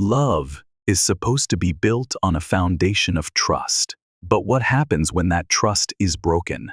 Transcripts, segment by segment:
Love is supposed to be built on a foundation of trust. But what happens when that trust is broken?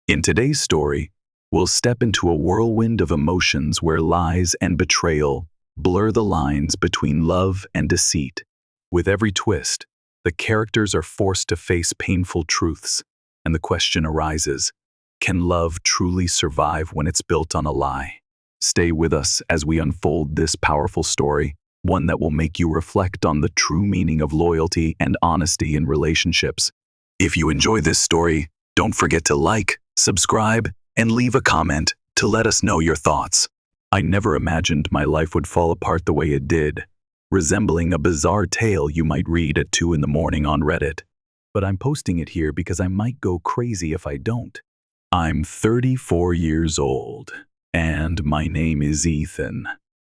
In today's story, we'll step into a whirlwind of emotions where lies and betrayal blur the lines between love and deceit. With every twist, the characters are forced to face painful truths, and the question arises, can love truly survive when it's built on a lie? Stay with us as we unfold this powerful story, one that will make you reflect on the true meaning of loyalty and honesty in relationships. If you enjoy this story, don't forget to like, subscribe, and leave a comment to let us know your thoughts. I never imagined my life would fall apart the way it did, resembling a bizarre tale you might read at 2 in the morning on Reddit. But I'm posting it here because I might go crazy if I don't. I'm 34 years old, and my name is Ethan.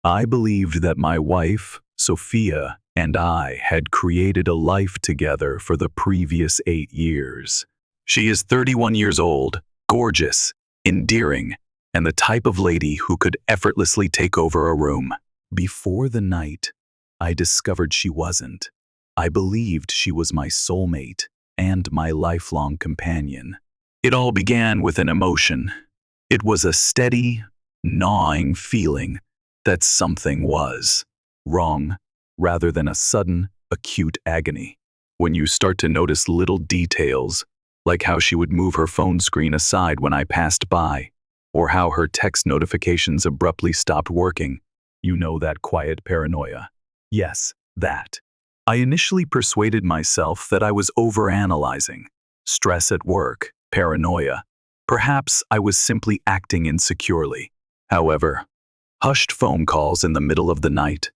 I believed that my wife, Sophia, and I had created a life together for the previous 8 years. She is 31 years old, gorgeous, endearing, and the type of lady who could effortlessly take over a room. Before the night, I discovered she wasn't. I believed she was my soulmate and my lifelong companion. It all began with an emotion. It was a steady, gnawing feeling that something was wrong, rather than a sudden, acute agony. When you start to notice little details, like how she would move her phone screen aside when I passed by, or how her text notifications abruptly stopped working, you know that quiet paranoia. Yes, that. I initially persuaded myself that I was overanalyzing. Stress at work, paranoia. Perhaps I was simply acting insecurely. However, hushed phone calls in the middle of the night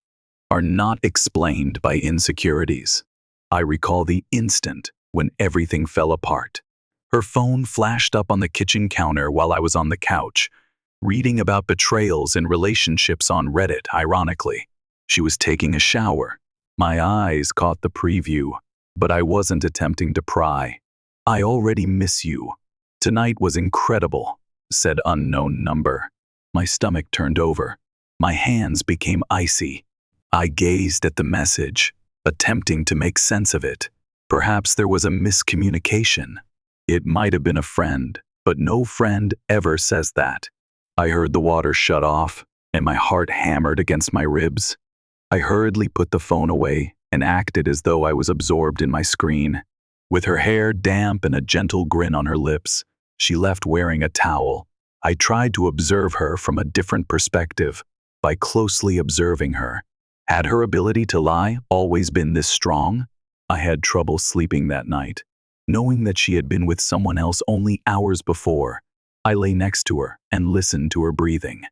are not explained by insecurities. I recall the instant when everything fell apart. Her phone flashed up on the kitchen counter while I was on the couch, reading about betrayals in relationships on Reddit, ironically. She was taking a shower. My eyes caught the preview, but I wasn't attempting to pry. I already miss you. Tonight was incredible, said unknown number. My stomach turned over. My hands became icy. I gazed at the message, attempting to make sense of it. Perhaps there was a miscommunication. It might have been a friend, but no friend ever says that. I heard the water shut off, and my heart hammered against my ribs. I hurriedly put the phone away and acted as though I was absorbed in my screen. With her hair damp and a gentle grin on her lips, she left wearing a towel. I tried to observe her from a different perspective by closely observing her. Had her ability to lie always been this strong? I had trouble sleeping that night, knowing that she had been with someone else only hours before. I lay next to her and listened to her breathing.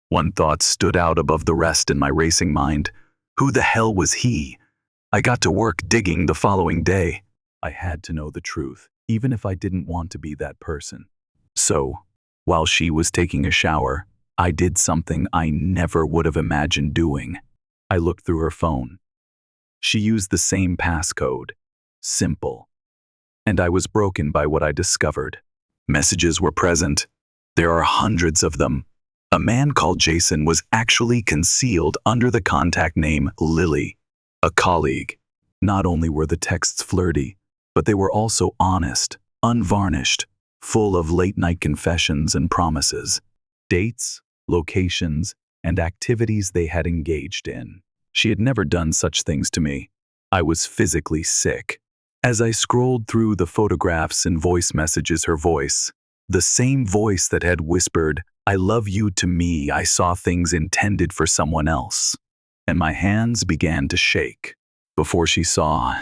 One thought stood out above the rest in my racing mind. Who the hell was he? I got to work digging the following day. I had to know the truth, even if I didn't want to be that person. So, while she was taking a shower, I did something I never would have imagined doing. I looked through her phone. She used the same passcode. Simple. And I was broken by what I discovered. Messages were present. There are hundreds of them. A man called Jason was actually concealed under the contact name Lily, a colleague. Not only were the texts flirty, but they were also honest, unvarnished, full of late-night confessions and promises, dates, locations, and activities they had engaged in. She had never done such things to me. I was physically sick. As I scrolled through the photographs and voice messages, her voice, the same voice that had whispered, "I love you" to me, I saw things intended for someone else. And my hands began to shake. Before she saw,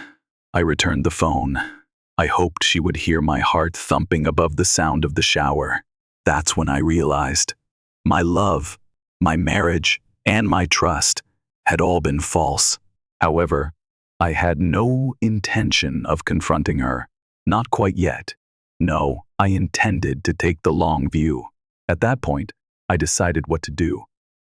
I returned the phone. I hoped she would hear my heart thumping above the sound of the shower. That's when I realized my love, my marriage, and my trust had all been false. However, I had no intention of confronting her. Not quite yet. No, I intended to take the long view. At that point, I decided what to do.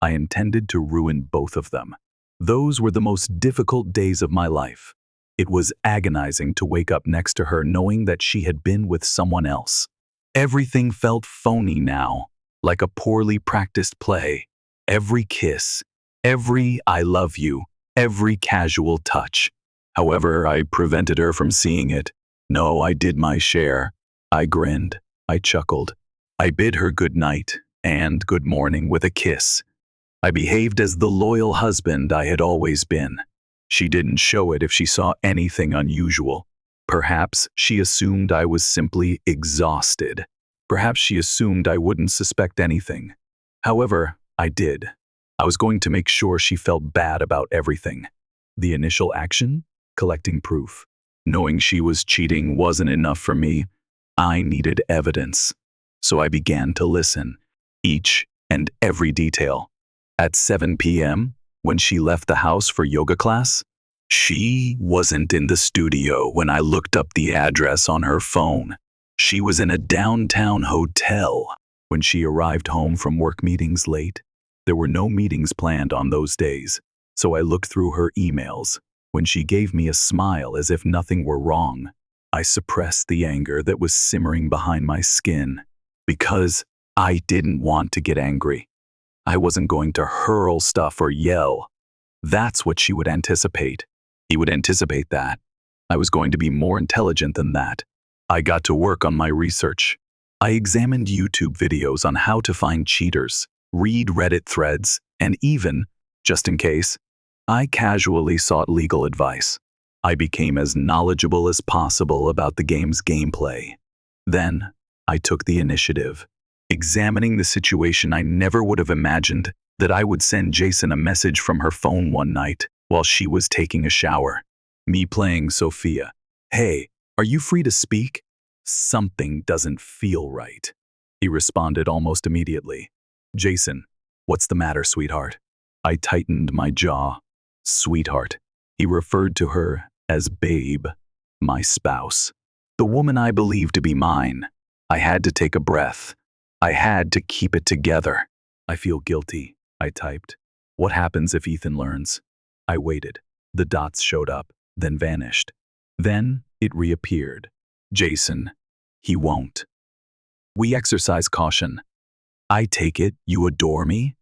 I intended to ruin both of them. Those were the most difficult days of my life. It was agonizing to wake up next to her knowing that she had been with someone else. Everything felt phony now, like a poorly practiced play. Every kiss, every "I love you" every casual touch. However, I prevented her from seeing it. No, I did my share. I grinned. I chuckled. I bid her good night and good morning with a kiss. I behaved as the loyal husband I had always been. She didn't show it if she saw anything unusual. Perhaps she assumed I was simply exhausted. Perhaps she assumed I wouldn't suspect anything. However, I did. I was going to make sure she felt bad about everything. The initial action? Collecting proof. Knowing she was cheating wasn't enough for me. I needed evidence. So I began to listen, each and every detail. At 7 p.m., when she left the house for yoga class, she wasn't in the studio when I looked up the address on her phone. She was in a downtown hotel. When she arrived home from work meetings late, there were no meetings planned on those days, so I looked through her emails. When she gave me a smile as if nothing were wrong, I suppressed the anger that was simmering behind my skin, because I didn't want to get angry. I wasn't going to hurl stuff or yell. That's what she would anticipate. He would anticipate that. I was going to be more intelligent than that. I got to work on my research. I examined YouTube videos on how to find cheaters, read Reddit threads, and even, just in case, I casually sought legal advice. I became as knowledgeable as possible about the game's gameplay. Then, I took the initiative. Examining the situation, I never would have imagined that I would send Jason a message from her phone one night while she was taking a shower. Me playing Sophia. "Hey, are you free to speak? Something doesn't feel right." He responded almost immediately. "Jason, what's the matter, sweetheart?" I tightened my jaw. Sweetheart. He referred to her as Babe, my spouse, the woman I believed to be mine. I had to take a breath. I had to keep it together. "I feel guilty," I typed. "What happens if Ethan learns?" I waited. The dots showed up, then vanished. Then it reappeared. "Jason, he won't." "We exercise caution." "I take it you adore me?"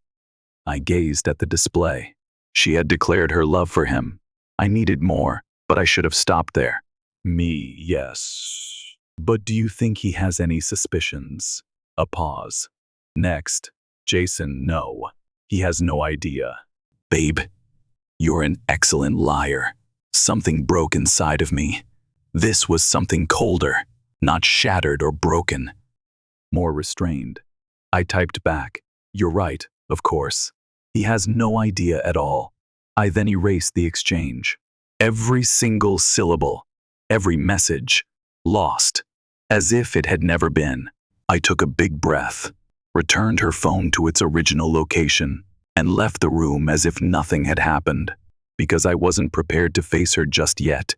I gazed at the display. She had declared her love for him. I needed more, but I should have stopped there. "Me, yes. But do you think he has any suspicions?" A pause. Next, "Jason, no. He has no idea." "Babe, you're an excellent liar." Something broke inside of me. This was something colder, not shattered or broken. More restrained. I typed back, "You're right, of course. He has no idea at all." I then erased the exchange. Every single syllable, every message, lost, as if it had never been. I took a big breath, returned her phone to its original location, and left the room as if nothing had happened, because I wasn't prepared to face her just yet,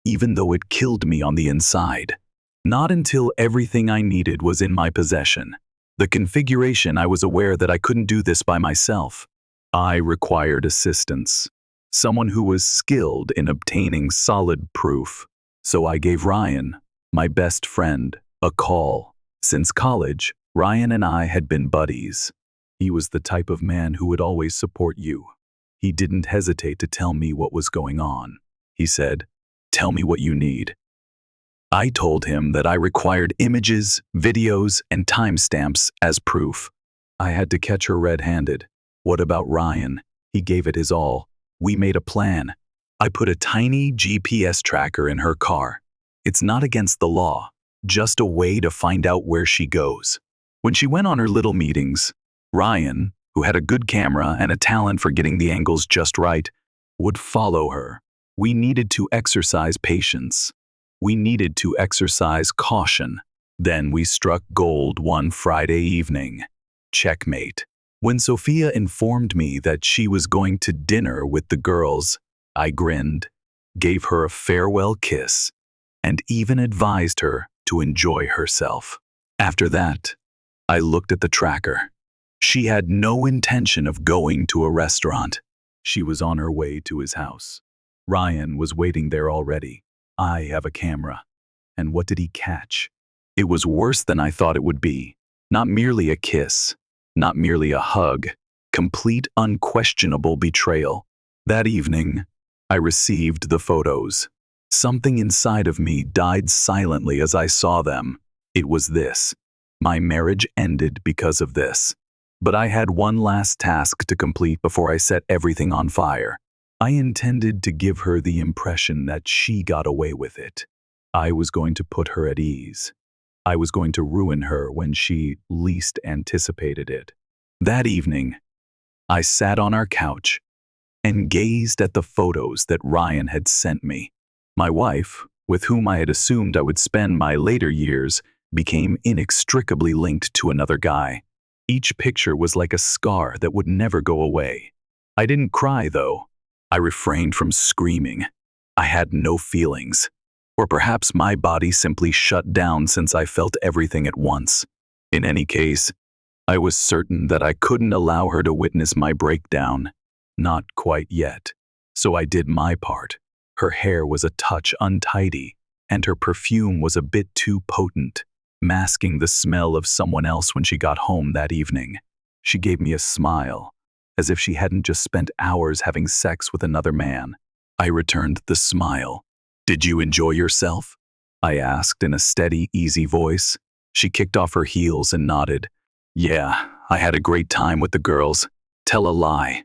even though it killed me on the inside. Not until everything I needed was in my possession. The configuration, I was aware that I couldn't do this by myself. I required assistance, someone who was skilled in obtaining solid proof. So I gave Ryan, my best friend, a call. Since college, Ryan and I had been buddies. He was the type of man who would always support you. He didn't hesitate to tell me what was going on. He said, "Tell me what you need." I told him that I required images, videos, and timestamps as proof. I had to catch her red-handed. What about Ryan? He gave it his all. We made a plan. I put a tiny GPS tracker in her car. It's not against the law, just a way to find out where she goes. When she went on her little meetings, Ryan, who had a good camera and a talent for getting the angles just right, would follow her. We needed to exercise patience. We needed to exercise caution. Then we struck gold one Friday evening. Checkmate. When Sophia informed me that she was going to dinner with the girls, I grinned, gave her a farewell kiss, and even advised her to enjoy herself. After that, I looked at the tracker. She had no intention of going to a restaurant. She was on her way to his house. Ryan was waiting there already. I have a camera. And what did he catch? It was worse than I thought it would be. Not merely a kiss, not merely a hug, complete unquestionable betrayal. That evening, I received the photos. Something inside of me died silently as I saw them. It was this. My marriage ended because of this. But I had one last task to complete before I set everything on fire. I intended to give her the impression that she got away with it. I was going to put her at ease. I was going to ruin her when she least anticipated it. That evening, I sat on our couch and gazed at the photos that Ryan had sent me. My wife, with whom I had assumed I would spend my later years, became inextricably linked to another guy. Each picture was like a scar that would never go away. I didn't cry, though. I refrained from screaming. I had no feelings. Or perhaps my body simply shut down since I felt everything at once. In any case, I was certain that I couldn't allow her to witness my breakdown. Not quite yet. So I did my part. Her hair was a touch untidy, and her perfume was a bit too potent, masking the smell of someone else when she got home that evening. She gave me a smile, as if she hadn't just spent hours having sex with another man. I returned the smile. "Did you enjoy yourself?" I asked in a steady, easy voice. She kicked off her heels and nodded. "Yeah, I had a great time with the girls. Tell a lie."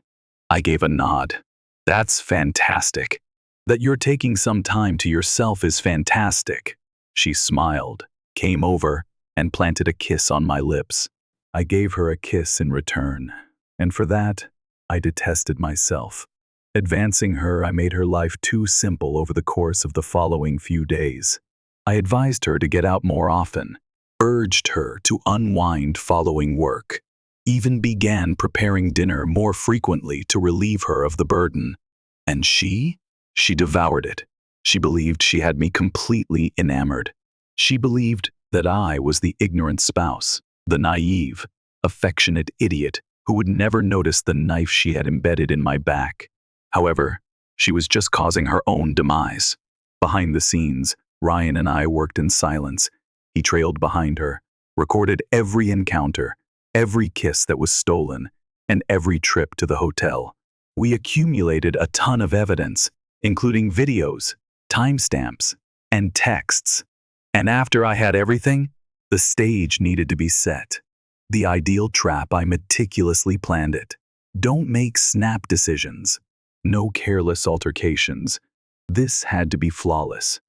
I gave a nod. "That's fantastic. That you're taking some time to yourself is fantastic." She smiled, came over, and planted a kiss on my lips. I gave her a kiss in return, and for that, I detested myself. Advancing her, I made her life too simple over the course of the following few days. I advised her to get out more often, urged her to unwind following work, even began preparing dinner more frequently to relieve her of the burden. And she devoured it. She believed she had me completely enamored. She believed that I was the ignorant spouse, the naive, affectionate idiot who would never notice the knife she had embedded in my back. However, she was just causing her own demise. Behind the scenes, Ryan and I worked in silence. He trailed behind her, recorded every encounter, every kiss that was stolen, and every trip to the hotel. We accumulated a ton of evidence, including videos, timestamps, and texts. And after I had everything, the stage needed to be set. The ideal trap, I meticulously planned it. Don't make snap decisions. No careless altercations. This had to be flawless.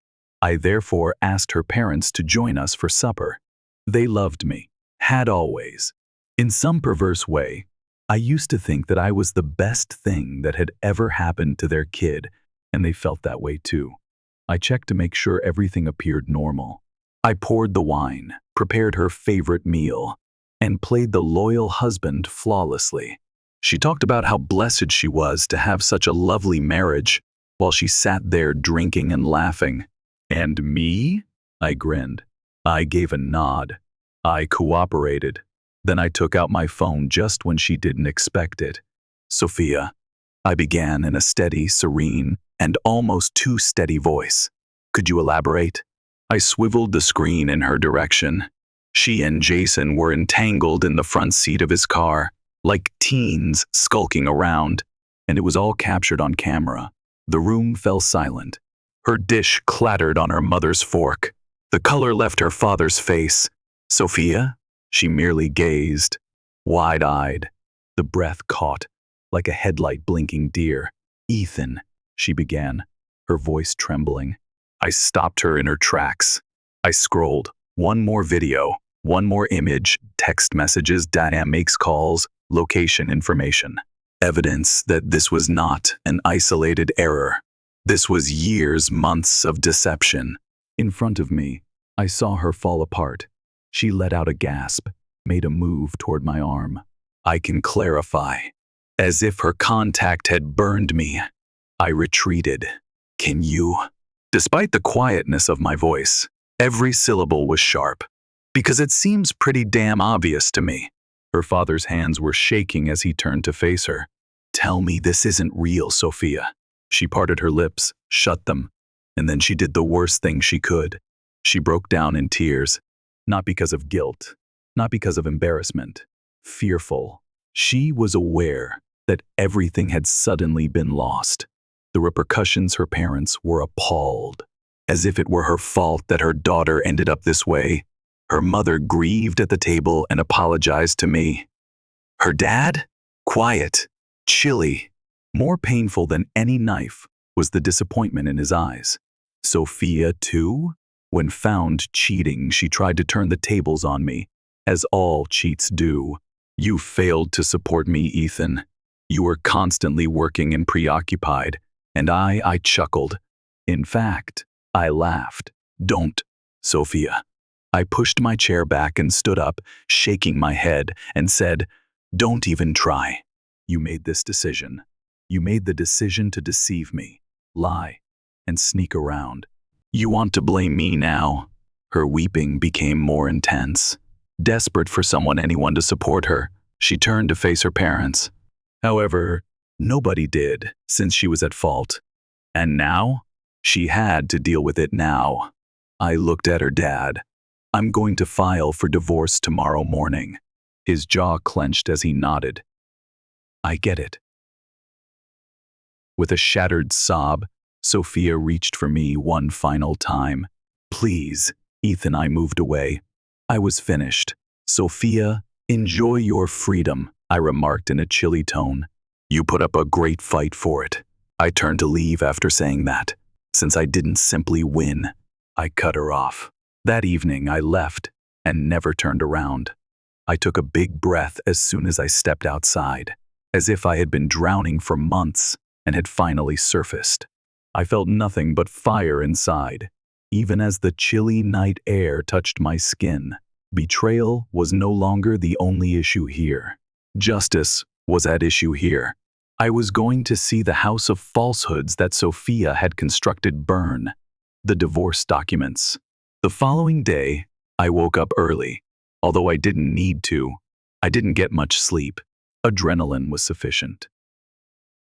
I therefore asked her parents to join us for supper. They loved me, had always. In some perverse way, I used to think that I was the best thing that had ever happened to their kid, and they felt that way too. I checked to make sure everything appeared normal. I poured the wine, prepared her favorite meal, and played the loyal husband flawlessly. She talked about how blessed she was to have such a lovely marriage, while she sat there drinking and laughing. "And me?" I grinned. I gave a nod. I cooperated. Then I took out my phone just when she didn't expect it. "Sophia," I began in a steady, serene, and almost too steady voice. "Could you elaborate?" I swiveled the screen in her direction. She and Jason were entangled in the front seat of his car, like teens skulking around, and it was all captured on camera. The room fell silent. Her dish clattered on her mother's fork. The color left her father's face. "Sophia?" She merely gazed, wide-eyed. The breath caught, like a headlight blinking deer. "Ethan," she began, her voice trembling. I stopped her in her tracks. I scrolled. One more video, one more image, text messages, data makes calls, location information. Evidence that this was not an isolated error. This was years, months of deception. In front of me, I saw her fall apart. She let out a gasp, made a move toward my arm. "I can clarify." As if her contact had burned me, I retreated. "Can you?" Despite the quietness of my voice, every syllable was sharp, because it seems pretty damn obvious to me. Her father's hands were shaking as he turned to face her. "Tell me this isn't real, Sophia." She parted her lips, shut them, and then she did the worst thing she could. She broke down in tears, not because of guilt, not because of embarrassment, fearful. She was aware that everything had suddenly been lost. The repercussions, her parents were appalled, as if it were her fault that her daughter ended up this way. Her mother grieved at the table and apologized to me. Her dad? Quiet, chilly. More painful than any knife was the disappointment in his eyes. Sophia, too? When found cheating, she tried to turn the tables on me, as all cheats do. You failed to support me, Ethan. You were constantly working and preoccupied, and I chuckled. In fact, I laughed. Don't, Sophia. I pushed my chair back and stood up, shaking my head, and said, don't even try. You made this decision. You made the decision to deceive me, lie, and sneak around. You want to blame me now? Her weeping became more intense. Desperate for anyone to support her, she turned to face her parents. However, nobody did, since she was at fault. And now? She had to deal with it now. I looked at her dad. I'm going to file for divorce tomorrow morning. His jaw clenched as he nodded. I get it. With a shattered sob, Sophia reached for me one final time. Please, Ethan, I moved away. I was finished. Sophia, enjoy your freedom, I remarked in a chilly tone. You put up a great fight for it. I turned to leave after saying that. Since I didn't simply win, I cut her off. That evening I left and never turned around. I took a big breath as soon as I stepped outside, as if I had been drowning for months and had finally surfaced. I felt nothing but fire inside, even as the chilly night air touched my skin. Betrayal was no longer the only issue here. Justice was at issue here. I was going to see the house of falsehoods that Sophia had constructed burn. The divorce documents. The following day, I woke up early. Although I didn't need to, I didn't get much sleep. Adrenaline was sufficient.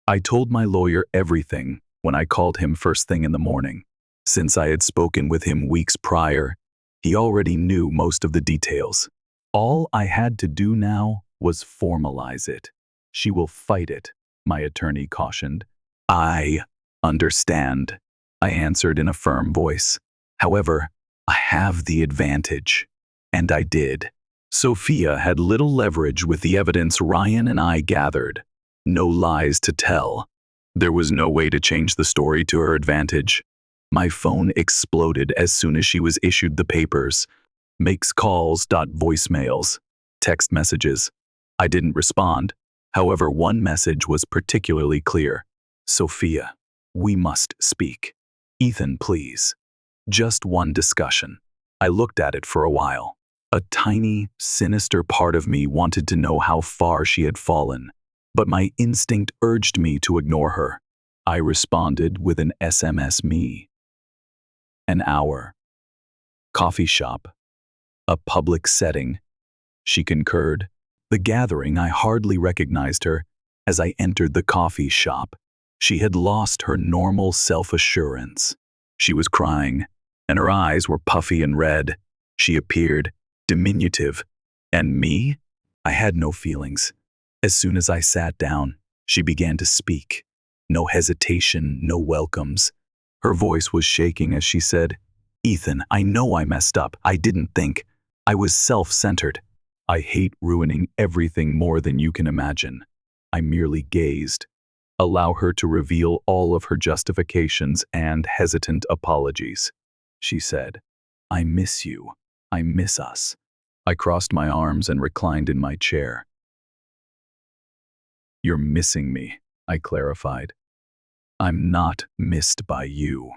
I told my lawyer everything when I called him first thing in the morning. Since I had spoken with him weeks prior, he already knew most of the details. All I had to do now was formalize it. She will fight it, my attorney cautioned. I understand, I answered in a firm voice. However, I have the advantage. And I did. Sophia had little leverage with the evidence Ryan and I gathered. No lies to tell. There was no way to change the story to her advantage. My phone exploded as soon as she was issued the papers. Makes calls, voicemails, text messages. I didn't respond. However, one message was particularly clear. Sophia, we must speak. Ethan, please. Just one discussion. I looked at it for a while. A tiny, sinister part of me wanted to know how far she had fallen, but my instinct urged me to ignore her. I responded with an SMS me. An hour. Coffee shop. A public setting. She concurred. The gathering, I hardly recognized her as I entered the coffee shop. She had lost her normal self-assurance. She was crying, and her eyes were puffy and red. She appeared diminutive. And me? I had no feelings. As soon as I sat down, she began to speak. No hesitation, no welcomes. Her voice was shaking as she said, Ethan, I know I messed up. I didn't think. I was self-centered. I hate ruining everything more than you can imagine. I merely gazed. Allow her to reveal all of her justifications and hesitant apologies. She said, I miss you. I miss us. I crossed my arms and reclined in my chair. You're missing me, I clarified. I'm not missed by you.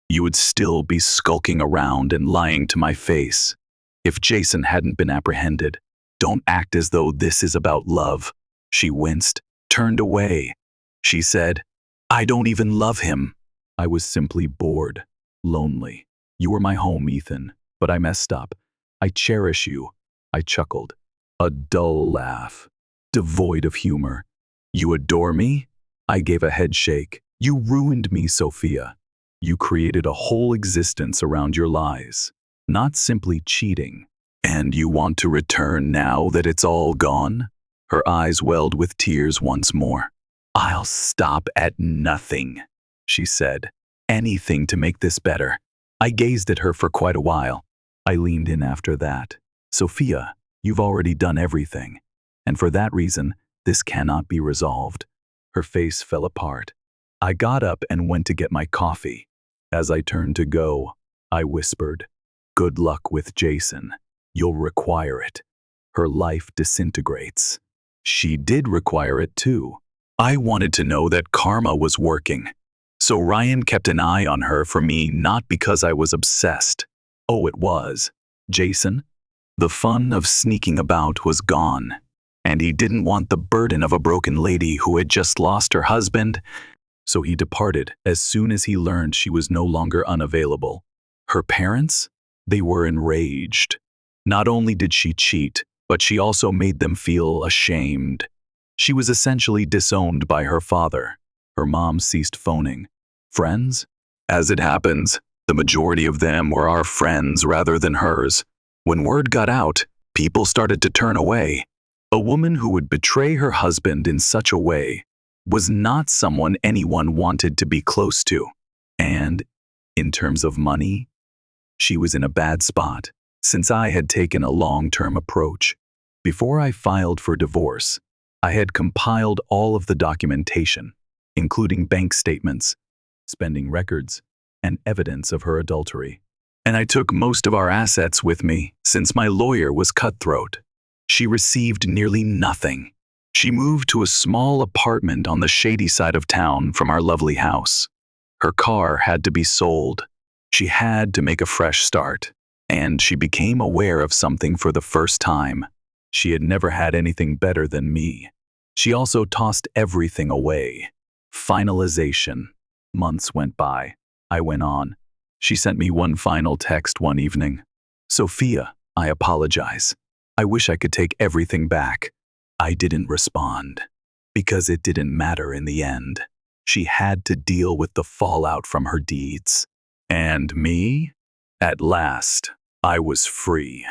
You would still be skulking around and lying to my face. If Jason hadn't been apprehended, don't act as though this is about love. She winced, turned away. She said, I don't even love him. I was simply bored, lonely. You were my home, Ethan, but I messed up. I cherish you. I chuckled. A dull laugh, devoid of humor. You adore me? I gave a head shake. You ruined me, Sophia. You created a whole existence around your lies, not simply cheating. And you want to return now that it's all gone? Her eyes welled with tears once more. I'll stop at nothing. she said. Anything to make this better. I gazed at her for quite a while. I leaned in after that. Sophia, you've already done everything. And for that reason, this cannot be resolved. Her face fell apart. I got up and went to get my coffee. As I turned to go, I whispered, "Good luck with Jason. You'll require it." Her life disintegrates. She did require it too. I wanted to know that karma was working. So Ryan kept an eye on her for me, not because I was obsessed. Oh, it was. Jason? The fun of sneaking about was gone. And he didn't want the burden of a broken lady who had just lost her husband. So he departed as soon as he learned she was no longer unavailable. Her parents? They were enraged. Not only did she cheat, but she also made them feel ashamed. She was essentially disowned by her father. Her mom ceased phoning. Friends? As it happens, the majority of them were our friends rather than hers. When word got out, people started to turn away. A woman who would betray her husband in such a way was not someone anyone wanted to be close to. And, in terms of money, she was in a bad spot, since I had taken a long-term approach. Before I filed for divorce, I had compiled all of the documentation, including bank statements, spending records, and evidence of her adultery. And I took most of our assets with me, since my lawyer was cutthroat. She received nearly nothing. She moved to a small apartment on the shady side of town from our lovely house. Her car had to be sold. She had to make a fresh start. And she became aware of something for the first time. She had never had anything better than me. She also tossed everything away. Finalization. Months went by. I went on. She sent me one final text one evening. "Sophia, I apologize. I wish I could take everything back." I didn't respond, because it didn't matter in the end. She had to deal with the fallout from her deeds. And me? At last, I was free.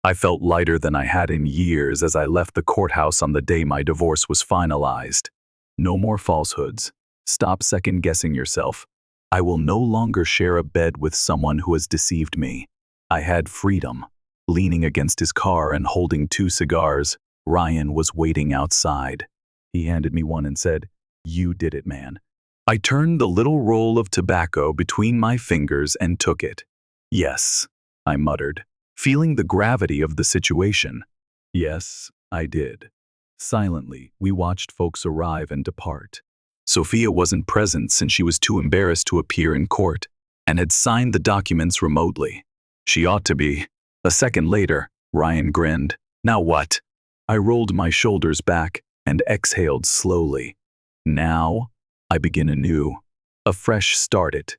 I felt lighter than I had in years as I left the courthouse on the day my divorce was finalized. No more falsehoods. Stop second-guessing yourself. I will no longer share a bed with someone who has deceived me. I had freedom. Leaning against his car and holding 2 cigars, Ryan was waiting outside. He handed me one and said, "You did it, man." I turned the little roll of tobacco between my fingers and took it. "Yes," I muttered, feeling the gravity of the situation. Yes, I did. Silently, we watched folks arrive and depart. Sophia wasn't present since she was too embarrassed to appear in court and had signed the documents remotely. She ought to be. A second later, Ryan grinned. "Now what?" I rolled my shoulders back and exhaled slowly. Now, I begin anew. A fresh start. It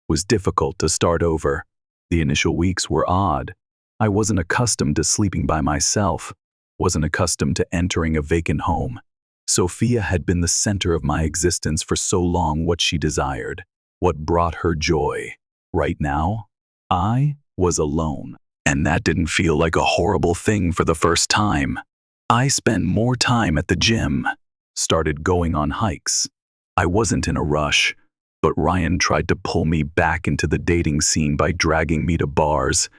was difficult to start over. The initial weeks were odd. I wasn't accustomed to sleeping by myself, wasn't accustomed to entering a vacant home. Sophia had been the center of my existence for so long. What she desired, what brought her joy. Right now, I was alone, and that didn't feel like a horrible thing for the first time. I spent more time at the gym, started going on hikes. I wasn't in a rush, but Ryan tried to pull me back into the dating scene by dragging me to bars.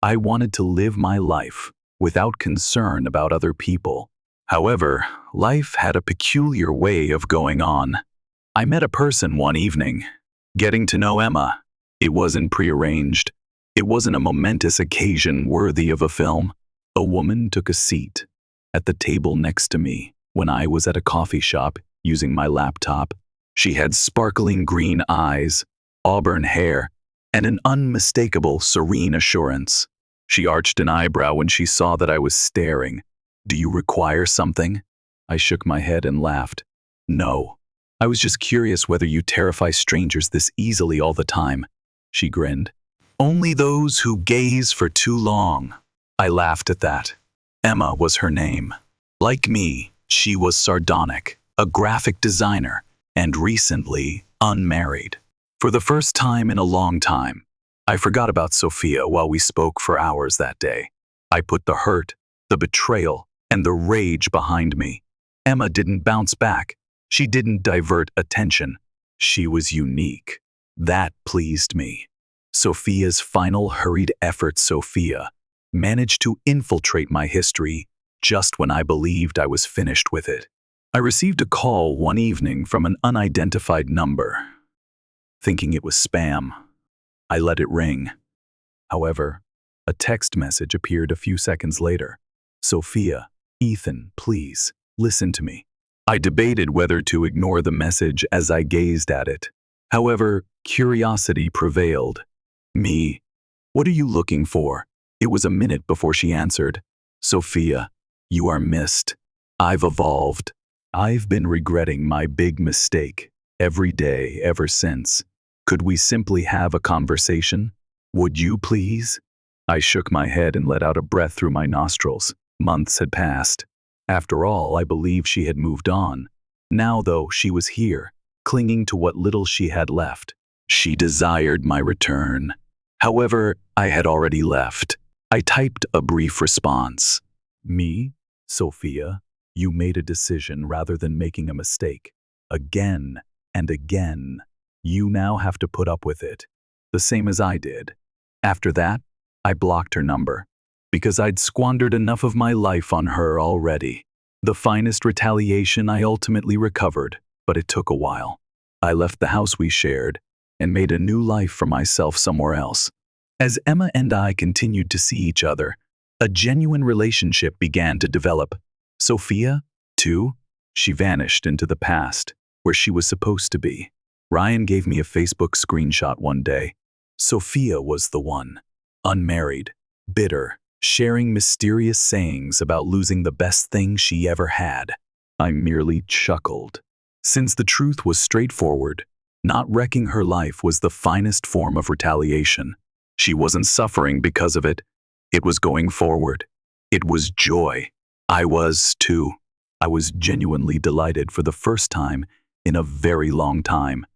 I wanted to live my life without concern about other people. However, life had a peculiar way of going on. I met a person one evening, getting to know Emma. It wasn't prearranged. It wasn't a momentous occasion worthy of a film. A woman took a seat at the table next to me when I was at a coffee shop using my laptop. She had sparkling green eyes, auburn hair, and an unmistakable serene assurance. She arched an eyebrow when she saw that I was staring. "Do you require something?" I shook my head and laughed. "No. I was just curious whether you terrify strangers this easily all the time." She grinned. "Only those who gaze for too long." I laughed at that. Emma was her name. Like me, she was sardonic, a graphic designer, and recently unmarried. For the first time in a long time, I forgot about Sophia while we spoke for hours that day. I put the hurt, the betrayal, and the rage behind me. Emma didn't bounce back. She didn't divert attention. She was unique. That pleased me. Sophia's final hurried effort, Sophia, managed to infiltrate my history just when I believed I was finished with it. I received a call one evening from an unidentified number. Thinking it was spam, I let it ring. However, a text message appeared a few seconds later. Sophia, Ethan, please, listen to me. I debated whether to ignore the message as I gazed at it. However, curiosity prevailed. Me, what are you looking for? It was a minute before she answered. Sophia, you are missed. I've evolved. I've been regretting my big mistake every day ever since. Could we simply have a conversation? Would you please? I shook my head and let out a breath through my nostrils. Months had passed. After all, I believed she had moved on. Now, though, she was here, clinging to what little she had left. She desired my return. However, I had already left. I typed a brief response. Me, Sophia, you made a decision rather than making a mistake. Again and again. You now have to put up with it. The same as I did. After that, I blocked her number, because I'd squandered enough of my life on her already. The finest retaliation I ultimately recovered, but it took a while. I left the house we shared and made a new life for myself somewhere else. As Emma and I continued to see each other, a genuine relationship began to develop. Sophia, too, she vanished into the past, where she was supposed to be. Ryan gave me a Facebook screenshot one day. Sophia was the one. Unmarried, bitter, sharing mysterious sayings about losing the best thing she ever had. I merely chuckled. Since the truth was straightforward, not wrecking her life was the finest form of retaliation. She wasn't suffering because of it. It was going forward. It was joy. I was, too. I was genuinely delighted for the first time in a very long time.